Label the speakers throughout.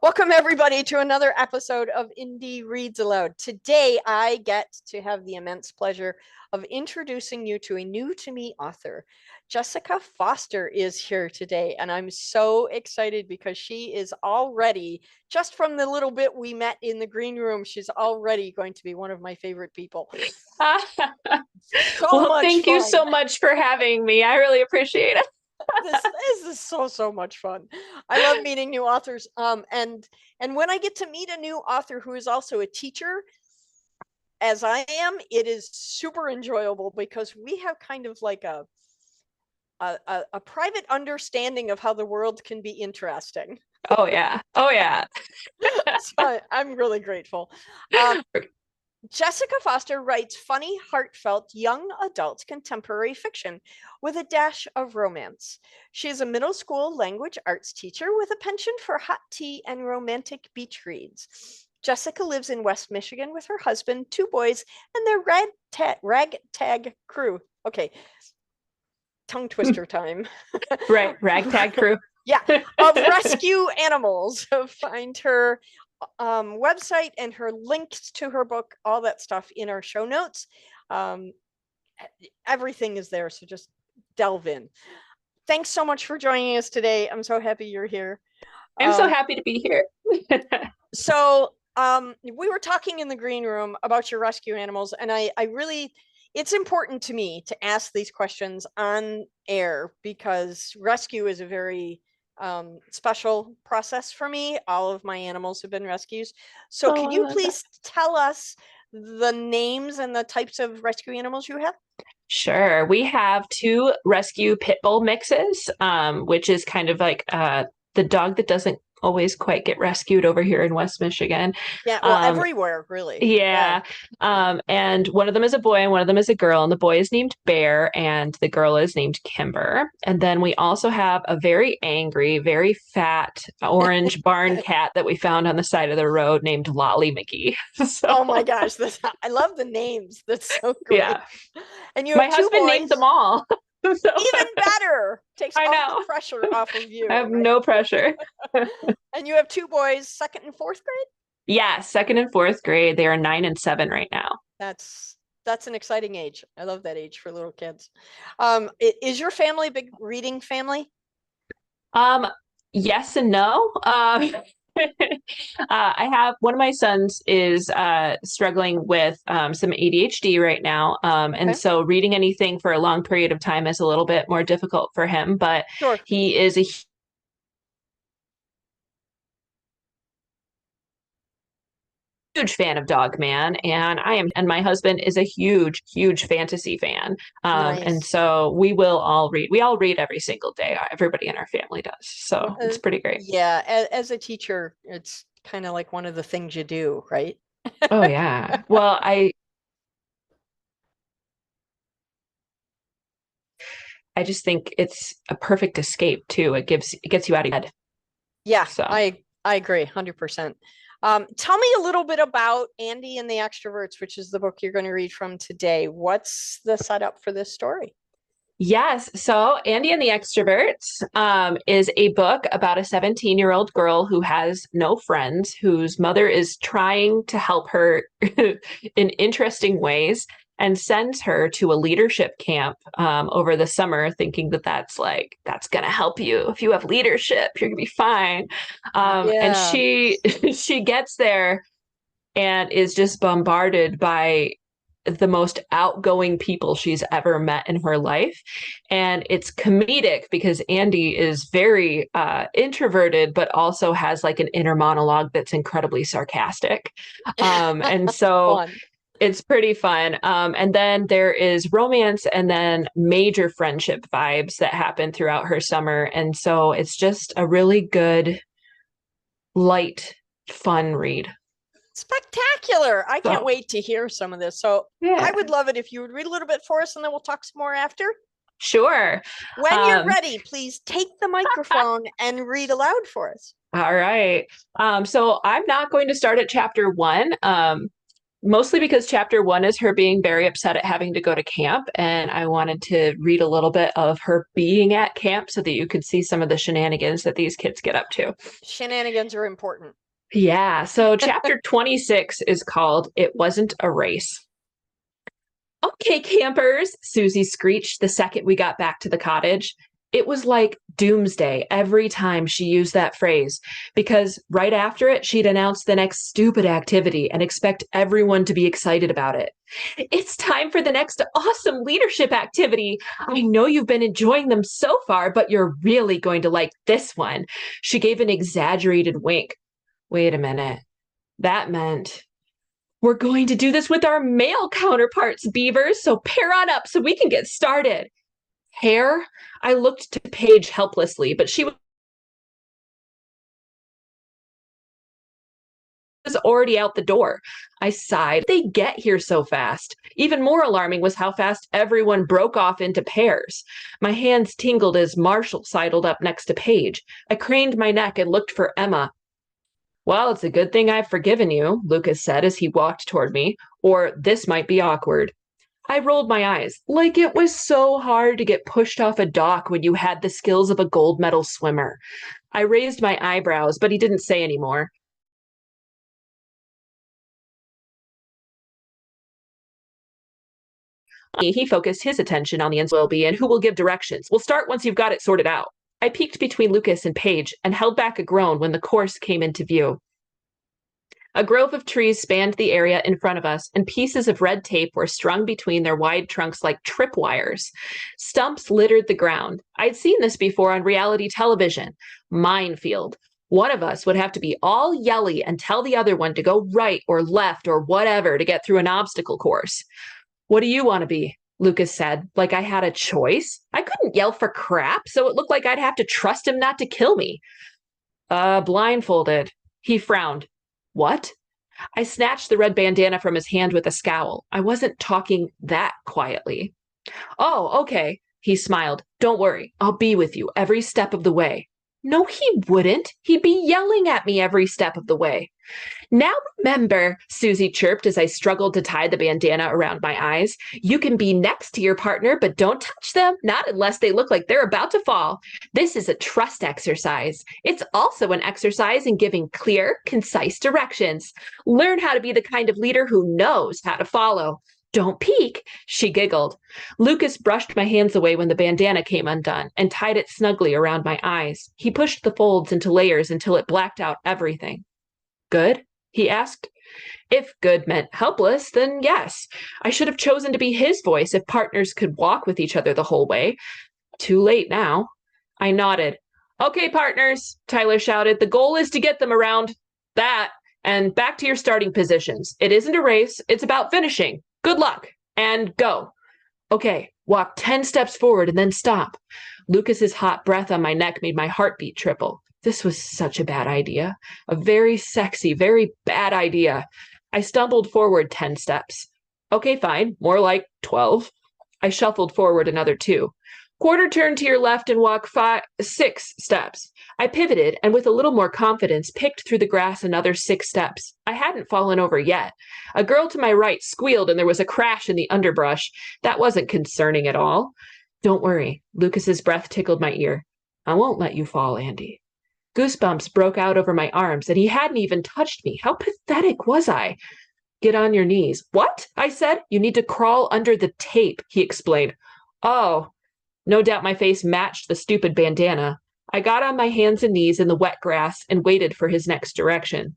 Speaker 1: Welcome, everybody, to another episode of Indie Reads Aloud. Today, I get to have the immense pleasure of introducing you to a new to me author. Jessica Foster is here today, and I'm so excited because she is already, just from the little bit we met in the green room, she's already going to be one of my favorite people. So
Speaker 2: Well,
Speaker 1: much
Speaker 2: thank you
Speaker 1: fun.
Speaker 2: so much for having me. I really appreciate it.
Speaker 1: This is so much fun. I love meeting new authors. And when I get to meet a new author who is also a teacher, as I am, it is super enjoyable because we have kind of like a private understanding of how the world can be interesting.
Speaker 2: Oh yeah. Oh yeah.
Speaker 1: So I'm really grateful. Jessica Foster writes funny, heartfelt, young adult contemporary fiction with a dash of romance. She is a middle school language arts teacher with a penchant for hot tea and romantic beach reads. Jessica lives in West Michigan with her husband, two boys, and their ragtag crew. Okay, tongue twister time.
Speaker 2: Right. Ragtag crew.
Speaker 1: Yeah, of rescue animals. Find her website and her links to her book, all that stuff in our show notes. Um, Everything is there, so just delve in. Thanks so much for joining us today. I'm so happy you're here.
Speaker 2: I'm so happy to be here.
Speaker 1: We were talking in the green room about your rescue animals, and I really, it's important to me to ask these questions on air because rescue is a very special process for me. All of my animals have been rescues. So,
Speaker 2: Oh,
Speaker 1: can
Speaker 2: I
Speaker 1: you
Speaker 2: love that.
Speaker 1: please tell us the names and the types of rescue animals you have?
Speaker 2: Sure. We have two rescue pit bull mixes, which is kind of like the dog that doesn't always quite get rescued over here in West Michigan.
Speaker 1: Yeah, well,
Speaker 2: Um,
Speaker 1: everywhere, really. Yeah.
Speaker 2: Yeah. And one of them is a boy and one of them is a girl. And the boy is named Bear and the girl is named Kimber. And then we also have a very angry, very fat orange barn cat that we found on the side of the road named Lolly McGee. So,
Speaker 1: Oh my gosh, I love the names. That's so great.
Speaker 2: yeah.
Speaker 1: And you
Speaker 2: My
Speaker 1: have two
Speaker 2: husband named them
Speaker 1: boys.
Speaker 2: all. So
Speaker 1: Even better. Takes
Speaker 2: I
Speaker 1: all the
Speaker 2: know.
Speaker 1: pressure off of
Speaker 2: I
Speaker 1: you,
Speaker 2: have
Speaker 1: right?
Speaker 2: no pressure.
Speaker 1: And you have two boys, second and fourth grade?
Speaker 2: Yeah, second and fourth grade. They are 9 and 7 right now.
Speaker 1: That's an exciting age. I love that age for little kids. Is your family a big reading family?
Speaker 2: Um, yes and no. I have one of my sons is struggling with some ADHD right now. And
Speaker 1: Okay.
Speaker 2: so reading anything for a long period of time is a little bit more difficult for him, but
Speaker 1: Sure.
Speaker 2: he is a huge fan of Dog Man, and I am, and my husband is a huge fantasy fan. And
Speaker 1: Nice.
Speaker 2: so we all read every single day. Everybody in our family does. So it's pretty great.
Speaker 1: Yeah, as a teacher, it's kind of like one of the things you do, right?
Speaker 2: Oh yeah. Well, I just think it's a perfect escape too. It gets you out of your head.
Speaker 1: Yeah,
Speaker 2: So
Speaker 1: I agree 100%. Tell me a little bit about Andy and the Extroverts, which is the book you're going to read from today. What's the setup for this story?
Speaker 2: yes, so Andy and the Extroverts is a book about a 17-year-old girl who has no friends, whose mother is trying to help her in interesting ways and sends her to a leadership camp over the summer, thinking that that's gonna help you. If you have leadership, you're gonna be fine. And
Speaker 1: Yeah.
Speaker 2: she gets there and is just bombarded by the most outgoing people she's ever met in her life. And it's comedic because Andy is very introverted, but also has like an inner monologue that's incredibly sarcastic. And so
Speaker 1: Fun.
Speaker 2: it's pretty fun. And then there is romance and then major friendship vibes that happen throughout her summer. And so it's just a really good, light, fun read.
Speaker 1: Spectacular. I can't
Speaker 2: So,
Speaker 1: wait to hear some of this. So I
Speaker 2: yeah,
Speaker 1: would love it if you would read a little bit for us and then we'll talk some more after.
Speaker 2: sure.
Speaker 1: When you're
Speaker 2: Um,
Speaker 1: ready, please take the microphone and read aloud for us.
Speaker 2: All right. So I'm not going to start at chapter one. Mostly because chapter 1 is her being very upset at having to go to camp, and I wanted to read a little bit of her being at camp so that you could see some of the shenanigans that these kids get up to.
Speaker 1: Shenanigans are important.
Speaker 2: Yeah, so chapter 26 is called It Wasn't a Race. Okay, campers, Susie screeched the second we got back to the cottage. It was like doomsday every time she used that phrase, because right after it, she'd announce the next stupid activity and expect everyone to be excited about it. It's time for the next awesome leadership activity. I know you've been enjoying them so far, but you're really going to like this one. She gave an exaggerated wink. Wait a minute. That meant we're going to do this with our male counterparts, beavers, so pair on up so we can get started. Hair? I looked to Paige helplessly, but she was already out the door. I sighed. They get here so fast. Even more alarming was how fast everyone broke off into pairs. My hands tingled as Marshall sidled up next to Paige. I craned my neck and looked for Emma. Well, it's a good thing I've forgiven you, Lucas said as he walked toward me, or this might be awkward. I rolled my eyes, like it was so hard to get pushed off a dock when you had the skills of a gold medal swimmer. I raised my eyebrows, but he didn't say any more. He focused his attention on the will be and who will give directions. We'll start once you've got it sorted out. I peeked between Lucas and Paige and held back a groan when the course came into view. A grove of trees spanned the area in front of us, and pieces of red tape were strung between their wide trunks like tripwires. Stumps littered the ground. I'd seen this before on reality television. Minefield. One of us would have to be all yelly and tell the other one to go right or left or whatever to get through an obstacle course. What do you want to be? Lucas said, like I had a choice. I couldn't yell for crap, so it looked like I'd have to trust him not to kill me. Blindfolded. He frowned. What? I snatched the red bandana from his hand with a scowl. I wasn't talking that quietly. Oh, okay, he smiled. Don't worry, I'll be with you every step of the way. No, he wouldn't. He'd be yelling at me every step of the way. Now remember, Susie chirped as I struggled to tie the bandana around my eyes, you can be next to your partner, but don't touch them, not unless they look like they're about to fall. This is a trust exercise. It's also an exercise in giving clear, concise directions. Learn how to be the kind of leader who knows how to follow. Don't peek, she giggled. Lucas brushed my hands away when the bandana came undone and tied it snugly around my eyes. He pushed the folds into layers until it blacked out everything. Good? He asked. If good meant helpless, then yes. I should have chosen to be his voice if partners could walk with each other the whole way. Too late now. I nodded. Okay, partners, Tyler shouted. The goal is to get them around that and back to your starting positions. It isn't a race. It's about finishing. Good luck. And go. Okay, walk 10 steps forward and then stop. Lucas's hot breath on my neck made my heartbeat triple. This was such a bad idea. A very sexy, very bad idea. I stumbled forward 10 steps. Okay, fine. More like 12. I shuffled forward another 2. Quarter turn to your left and walk 6 steps. I pivoted and with a little more confidence picked through the grass another 6 steps. I hadn't fallen over yet. A girl to my right squealed and there was a crash in the underbrush. That wasn't concerning at all. Don't worry. Lucas's breath tickled my ear. I won't let you fall, Andy. Goosebumps broke out over my arms, and he hadn't even touched me. How pathetic was I? Get on your knees. What? I said. You need to crawl under the tape, he explained. Oh. No doubt my face matched the stupid bandana. I got on my hands and knees in the wet grass and waited for his next direction.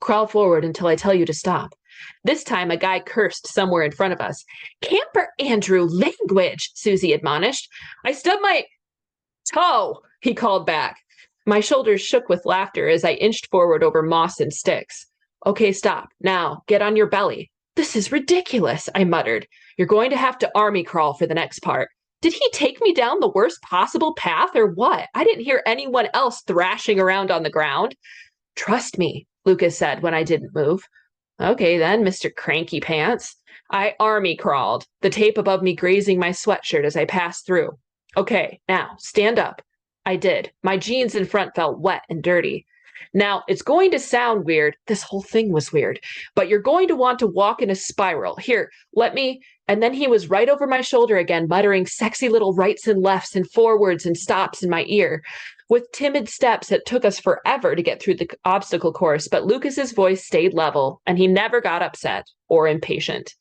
Speaker 2: Crawl forward until I tell you to stop. This time a guy cursed somewhere in front of us. Camper Andrew, language, Susie admonished. I stubbed my toe, he called back. My shoulders shook with laughter as I inched forward over moss and sticks. Okay, stop. Now, get on your belly. This is ridiculous, I muttered. You're going to have to army crawl for the next part. Did he take me down the worst possible path or what? I didn't hear anyone else thrashing around on the ground. Trust me, Lucas said when I didn't move. Okay then, Mr. Cranky Pants. I army crawled, the tape above me grazing my sweatshirt as I passed through. Okay, now, stand up. I did. My jeans in front felt wet and dirty. Now, it's going to sound weird. This whole thing was weird, but you're going to want to walk in a spiral. Here, let me. And then he was right over my shoulder again, muttering sexy little rights and lefts and forwards and stops in my ear. With timid steps, it took us forever to get through the obstacle course, but Lucas's voice stayed level, and he never got upset or impatient.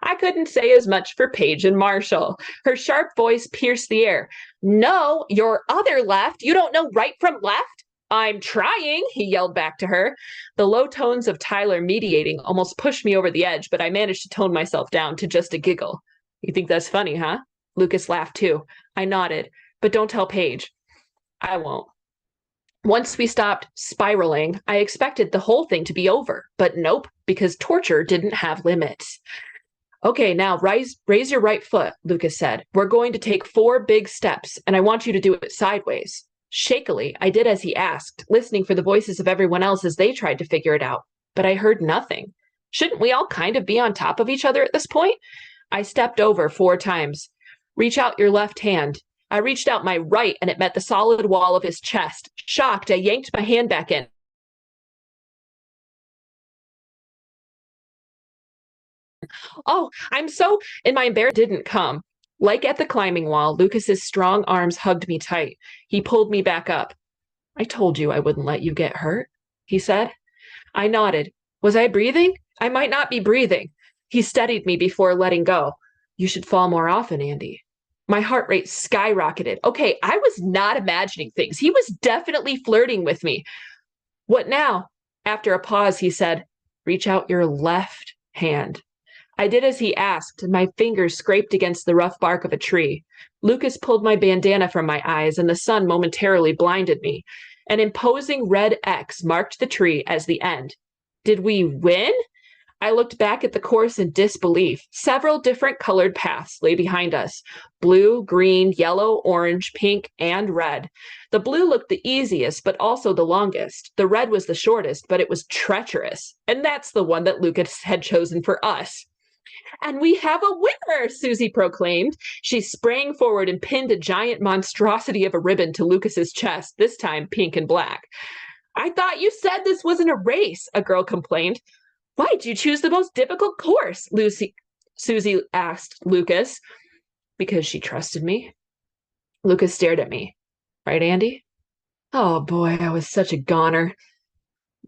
Speaker 2: I couldn't say as much for Paige and Marshall. Her sharp voice pierced the air. No, your other left. You don't know right from left? I'm trying, he yelled back to her. The low tones of Tyler mediating almost pushed me over the edge, but I managed to tone myself down to just a giggle. You think that's funny, huh? Lucas laughed too. I nodded. But don't tell Paige. I won't. Once we stopped spiraling, I expected the whole thing to be over, but nope, because torture didn't have limits. Okay, now raise your right foot, Lucas said. We're going to take 4 big steps, and I want you to do it sideways. Shakily, I did as he asked, listening for the voices of everyone else as they tried to figure it out. But I heard nothing. Shouldn't we all kind of be on top of each other at this point? I stepped over 4 times. Reach out your left hand. I reached out my right, and it met the solid wall of his chest. Shocked, I yanked my hand back in. Oh, I'm so, and my embarrassment didn't come. Like at the climbing wall, Lucas's strong arms hugged me tight. He pulled me back up. I told you I wouldn't let you get hurt, he said. I nodded. Was I breathing? I might not be breathing. He steadied me before letting go. You should fall more often, Andy. My heart rate skyrocketed. Okay, I was not imagining things. He was definitely flirting with me. What now? After a pause, he said, reach out your left hand. I did as he asked, and my fingers scraped against the rough bark of a tree. Lucas pulled my bandana from my eyes, and the sun momentarily blinded me. An imposing red X marked the tree as the end. Did we win? I looked back at the course in disbelief. Several different colored paths lay behind us. Blue, green, yellow, orange, pink, and red. The blue looked the easiest, but also the longest. The red was the shortest, but it was treacherous. And that's the one that Lucas had chosen for us. And we have a winner, Susie proclaimed. She sprang forward and pinned a giant monstrosity of a ribbon to Lucas's chest, this time pink and black. I thought you said this wasn't a race, a girl complained. Why'd you choose the most difficult course? Susie asked Lucas. Because she trusted me. Lucas stared at me. Right, Andy? Oh boy, I was such a goner.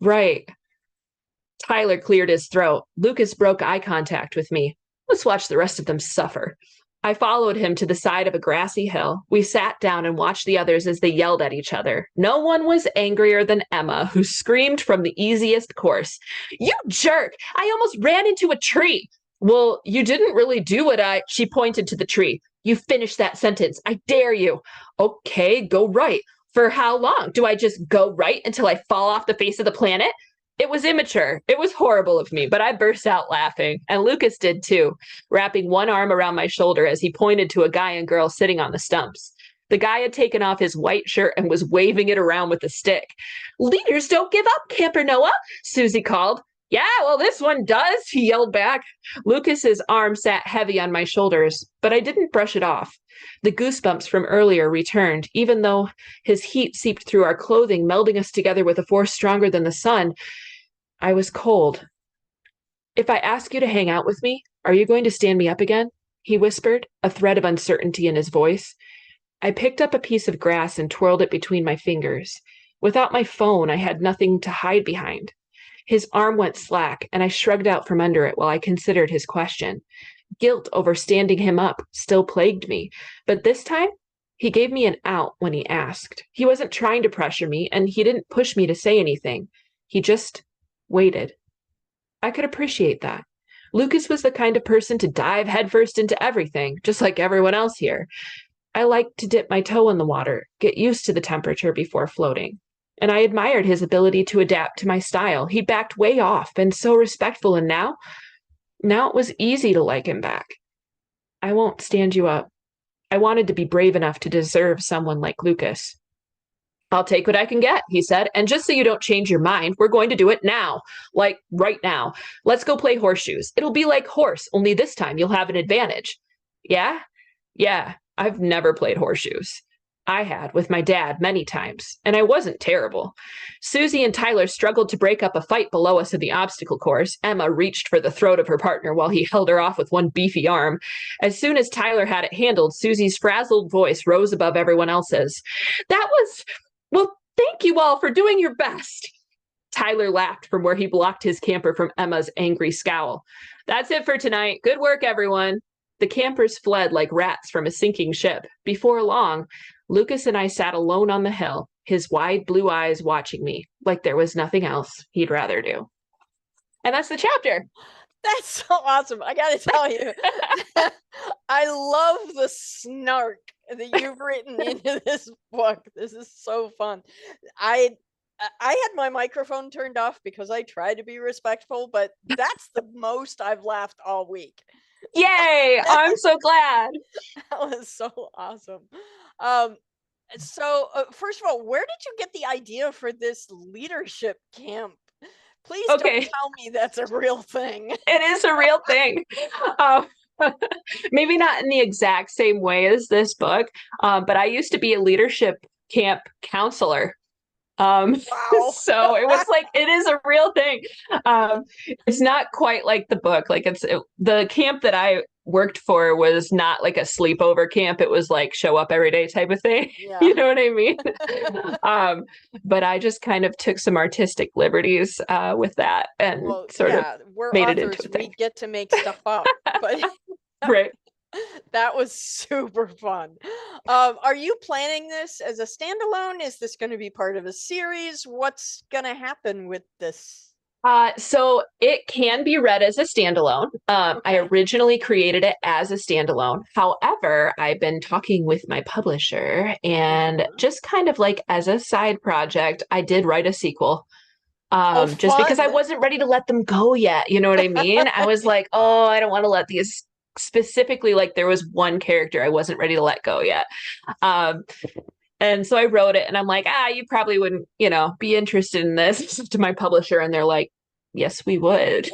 Speaker 2: Right. Tyler cleared his throat. Lucas broke eye contact with me. Let's watch the rest of them suffer. I followed him to the side of a grassy hill. We sat down and watched the others as they yelled at each other. No one was angrier than Emma, who screamed from the easiest course. You jerk! I almost ran into a tree. Well, you didn't really do what She pointed to the tree. You finish that sentence. I dare you. Okay, go right. For how long? Do I just go right until I fall off the face of the planet? It was immature. It was horrible of me, but I burst out laughing, and Lucas did too, wrapping one arm around my shoulder as he pointed to a guy and girl sitting on the stumps. The guy had taken off his white shirt and was waving it around with a stick. Leaders don't give up, Camper Noah, Susie called. Yeah, well, this one does, he yelled back. Lucas's arm sat heavy on my shoulders, but I didn't brush it off. The goosebumps from earlier returned, even though his heat seeped through our clothing, melding us together with a force stronger than the sun. I was cold. If I ask you to hang out with me, are you going to stand me up again? He whispered, a thread of uncertainty in his voice. I picked up a piece of grass and twirled it between my fingers. Without my phone, I had nothing to hide behind. His arm went slack, and I shrugged out from under it while I considered his question. Guilt over standing him up still plagued me, but this time, he gave me an out when he asked. He wasn't trying to pressure me, and he didn't push me to say anything. He just waited. I could appreciate that. Lucas was the kind of person to dive headfirst into everything, just like everyone else here. I liked to dip my toe in the water, get used to the temperature before floating. And I admired his ability to adapt to my style. He backed way off and so respectful, and now it was easy to like him back. I won't stand you up. I wanted to be brave enough to deserve someone like Lucas. I'll take what I can get, he said, and just so you don't change your mind, we're going to do it now. Like, right now. Let's go play horseshoes. It'll be like horse, only this time you'll have an advantage. Yeah? Yeah, I've never played horseshoes. I had with my dad many times, and I wasn't terrible. Susie and Tyler struggled to break up a fight below us in the obstacle course. Emma reached for the throat of her partner while he held her off with one beefy arm. As soon as Tyler had it handled, Susie's frazzled voice rose above everyone else's. That was, well, thank you all for doing your best. Tyler laughed from where he blocked his camper from Emma's angry scowl. That's it for tonight. Good work, everyone. The campers fled like rats from a sinking ship. Before long, Lucas and I sat alone on the hill, his wide blue eyes watching me, like there was nothing else he'd rather do. And that's the chapter.
Speaker 1: That's so awesome. I gotta tell you, I love the snark that you've written into this book. This is so fun. I had my microphone turned off because I try to be respectful, but that's the most I've laughed all week.
Speaker 2: Yay! I'm so glad.
Speaker 1: That was so awesome. So first of all, where did you get the idea for this leadership camp? Please don't tell me that's a real thing.
Speaker 2: It is a real thing. Maybe not in the exact same way as this book, but I used to be a leadership camp counselor.
Speaker 1: Wow.
Speaker 2: So it was like, it is a real thing. It's not quite like the book. Like the camp that I worked for was not like a sleepover camp. It was like show up every day type of thing.
Speaker 1: Yeah.
Speaker 2: You know what I mean? But I just kind of took some artistic liberties with that and
Speaker 1: we're
Speaker 2: made
Speaker 1: authors,
Speaker 2: it into a thing.
Speaker 1: we get to make stuff up. But
Speaker 2: right.
Speaker 1: That was super fun. Are you planning this as a standalone? Is this going to be part of a series? What's going to happen with this?
Speaker 2: So it can be read as a standalone. I originally created it as a standalone. However, I've been talking with my publisher and just kind of like as a side project, I did write a sequel. Just because I wasn't ready to let them go yet. You know what I mean? I was like, oh, I don't want to let these specifically, like there was one character I wasn't ready to let go yet. And so I wrote it and I'm like, you probably wouldn't, be interested in this to my publisher. And they're like, yes, we would.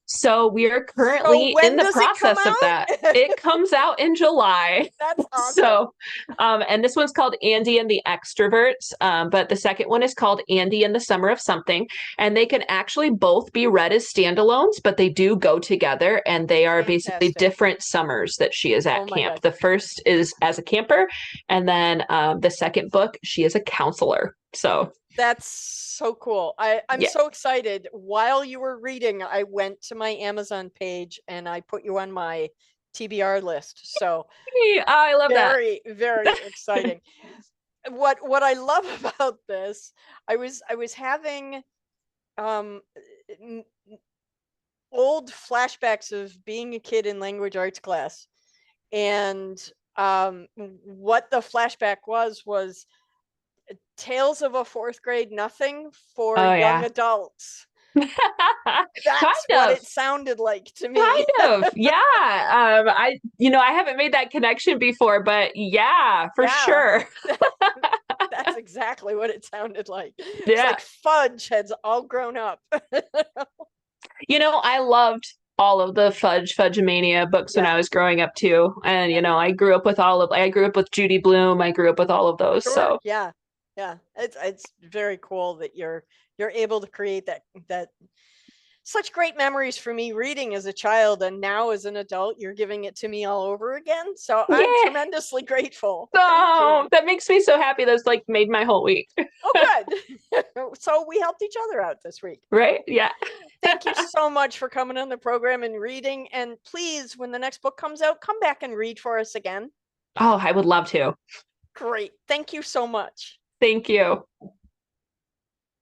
Speaker 2: So we are currently in the process of that. It comes out in July.
Speaker 1: That's awesome.
Speaker 2: So, and this one's called Andy and the Extroverts, but the second one is called Andy and the Summer of Something. And they can actually both be read as standalones, but they do go together and they are basically different summers that she is at camp. The first is as a camper, and then the second book, she is a counselor. So
Speaker 1: that's so cool. I'm so excited. While you were reading, I went to my Amazon page and I put you on my TBR list. So
Speaker 2: I love that.
Speaker 1: Very, very exciting. What I love about this, I was having old flashbacks of being a kid in language arts class. And what the flashback was Tales of a Fourth Grade Nothing for young adults. That's what it sounded like to me.
Speaker 2: Kind of, yeah. I haven't made that connection before, but for sure.
Speaker 1: That's exactly what it sounded like.
Speaker 2: Yeah.
Speaker 1: It's like Fudge has all grown up.
Speaker 2: I loved all of the Fudge-mania books when I was growing up too. And, I grew up with Judy Blume. I grew up with all of those.
Speaker 1: Sure.
Speaker 2: So
Speaker 1: yeah, it's very cool that you're able to create that such great memories for me reading as a child, and now as an adult you're giving it to me all over again. So I'm tremendously grateful.
Speaker 2: Oh, that makes me so happy. That's like made my whole week.
Speaker 1: Oh, good. So we helped each other out this week,
Speaker 2: right? Yeah.
Speaker 1: Thank you so much for coming on the program and reading, and please, when the next book comes out, come back and read for us again.
Speaker 2: Oh, I would love to.
Speaker 1: Great. Thank you so much.
Speaker 2: Thank you.